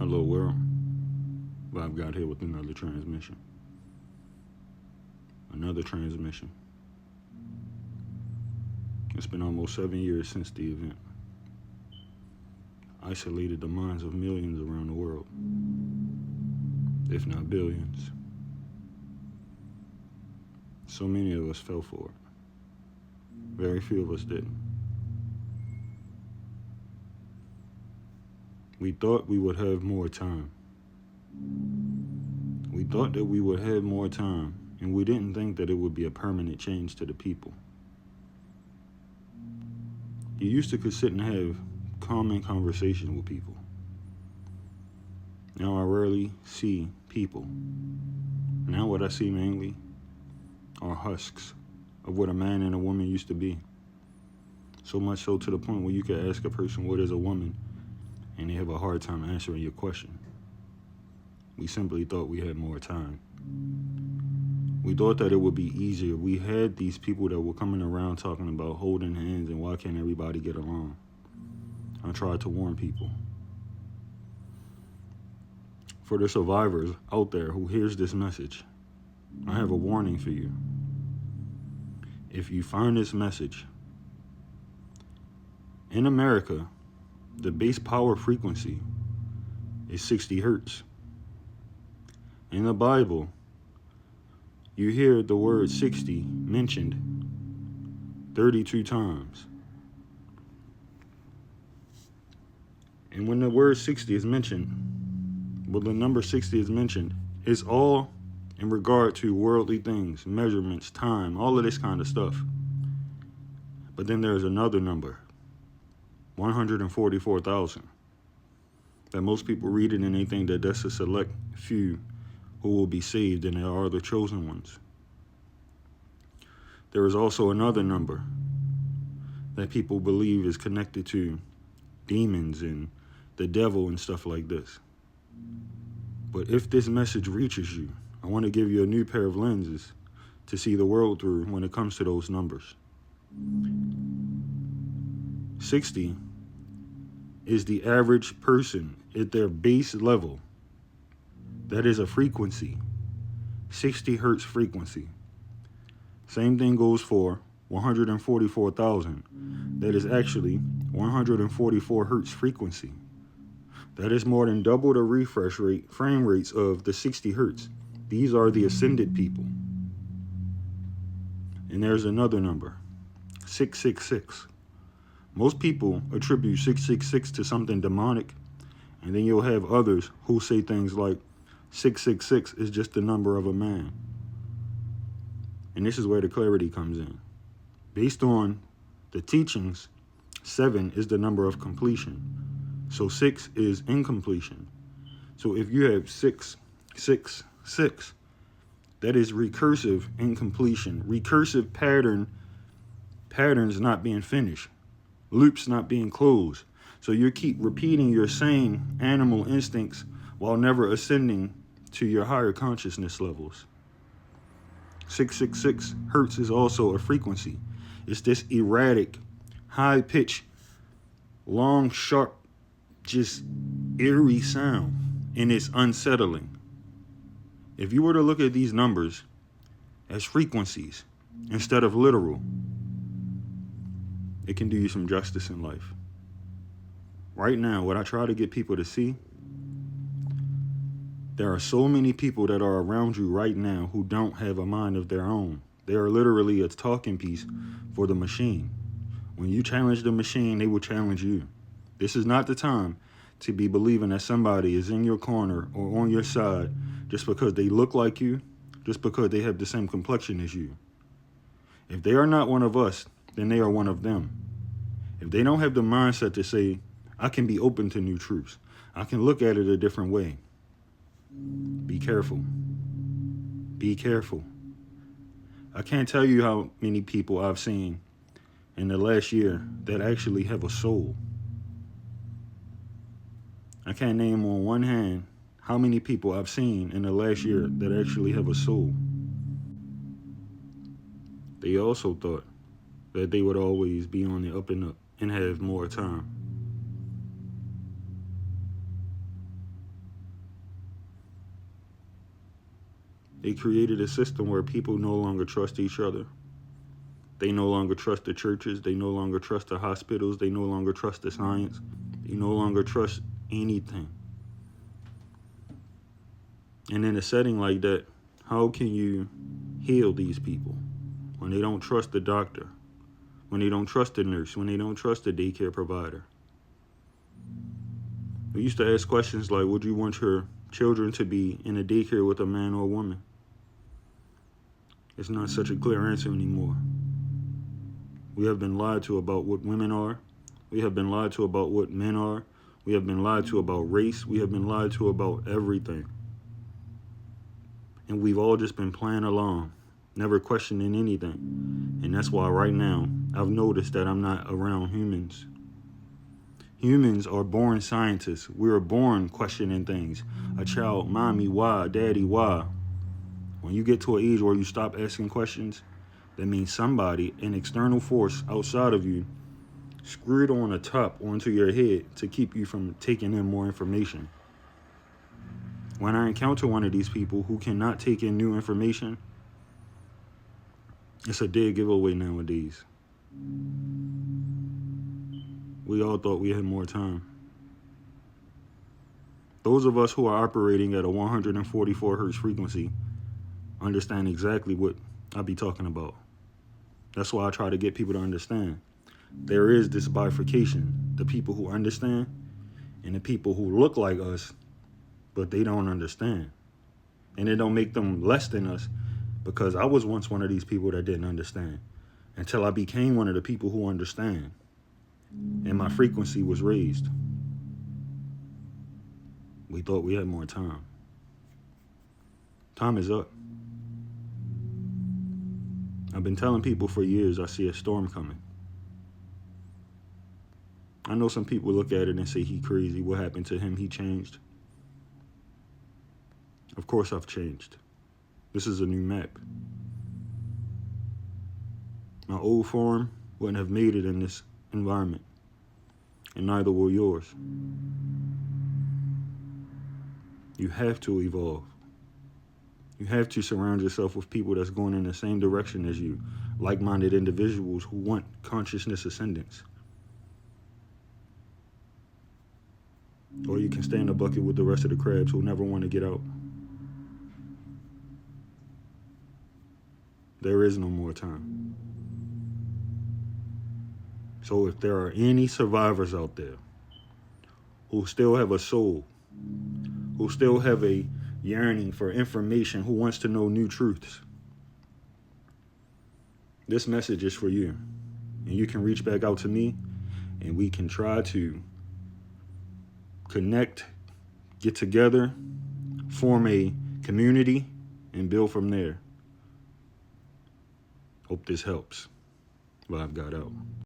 Hello world, Bob got here with another transmission. It's been almost 7 years since the event. Isolated the minds of millions around the world, if not billions. So many of us fell for it. Very few of us didn't. We thought we would have more time. We thought that we would have more time, and we didn't think that it would be a permanent change to the people. You used to could sit and have common conversation with people. Now I rarely see people. Now what I see mainly are husks of what a man and a woman used to be. So much so to the point where you could ask a person, what is a woman? And they have a hard time answering your question. We simply thought we had more time. We thought that it would be easier. We had these people that were coming around talking about holding hands and why can't everybody get along. I tried to warn people. For the survivors out there who hears this message, I have a warning for you. If you find this message, in America, the base power frequency is 60 hertz. In the Bible, you hear the word 60 mentioned 32 times. And when the word 60 is mentioned, the number 60 is mentioned, it's all in regard to worldly things, measurements, time, all of this kind of stuff. But then there's another number, 144,000, that most people read it and they think that that's a select few who will be saved, and they are the chosen ones. There is also another number that people believe is connected to demons and the devil and stuff like this. But if this message reaches you, I want to give you a new pair of lenses to see the world through when it comes to those numbers. 60 is the average person at their base level. That is a frequency, 60 hertz frequency. Same thing goes for 144,000. That is actually 144 hertz frequency. That is more than double the refresh rate, frame rates of the 60 hertz. These are the ascended people. And there's another number, 666. Most people attribute 666 to something demonic, and then you'll have others who say things like 666 is just the number of a man. And this is where the clarity comes in. Based on the teachings, 7 is the number of completion. So 6 is incompletion. So if you have 666, that is recursive incompletion. Recursive patterns not being finished. Loops not being closed. So you keep repeating your same animal instincts while never ascending to your higher consciousness levels. 666 hertz is also a frequency. It's this erratic, high-pitched, long, sharp, just eerie sound, and it's unsettling. If you were to look at these numbers as frequencies instead of literal, it can do you some justice in life. Right now, what I try to get people to see, there are so many people that are around you right now who don't have a mind of their own. They are literally a talking piece for the machine. When you challenge the machine, they will challenge you. This is not the time to be believing that somebody is in your corner or on your side just because they look like you, just because they have the same complexion as you. If they are not one of us, then they are one of them. If they don't have the mindset to say, I can be open to new truths, I can look at it a different way. Be careful. Be careful. I can't tell you how many people I've seen in the last year that actually have a soul. I can't name on one hand how many people I've seen in the last year that actually have a soul. They also thought that they would always be on the up and up and have more time. They created a system where people no longer trust each other. They no longer trust the churches. They no longer trust the hospitals. They no longer trust the science. They no longer trust anything. And in a setting like that, how can you heal these people when they don't trust the doctor, when they don't trust the nurse, when they don't trust the daycare provider? We used to ask questions like, would you want your children to be in a daycare with a man or a woman? It's not such a clear answer anymore. We have been lied to about what women are. We have been lied to about what men are. We have been lied to about race. We have been lied to about everything. And we've all just been playing along, never questioning anything. And that's why right now, I've noticed that I'm not around humans. Humans are born scientists. We are born questioning things. A child, mommy, why? Daddy, why? When you get to an age where you stop asking questions, that means somebody, an external force outside of you, screwed on a top onto your head to keep you from taking in more information. When I encounter one of these people who cannot take in new information, it's a dead giveaway nowadays. We all thought we had more time. Those of us who are operating at a 144 hertz frequency understand exactly what I be talking about. That's why I try to get people to understand. There is this bifurcation, the people who understand and the people who look like us, but they don't understand. And it don't make them less than us, because I was once one of these people that didn't understand until I became one of the people who understand. And my frequency was raised. We thought we had more time. Time is up. I've been telling people for years I see a storm coming. I know some people look at it and say he crazy. What happened to him? He changed. Of course I've changed. This is a new map. My old form wouldn't have made it in this environment, and neither will yours. You have to evolve. You have to surround yourself with people that's going in the same direction as you, like-minded individuals who want consciousness ascendance. Or you can stay in the bucket with the rest of the crabs who never want to get out. There is no more time. So if there are any survivors out there who still have a soul, who still have a yearning for information, who wants to know new truths, this message is for you. And you can reach back out to me, and we can try to connect, get together, form a community, and build from there. Hope this helps. Vibe got out.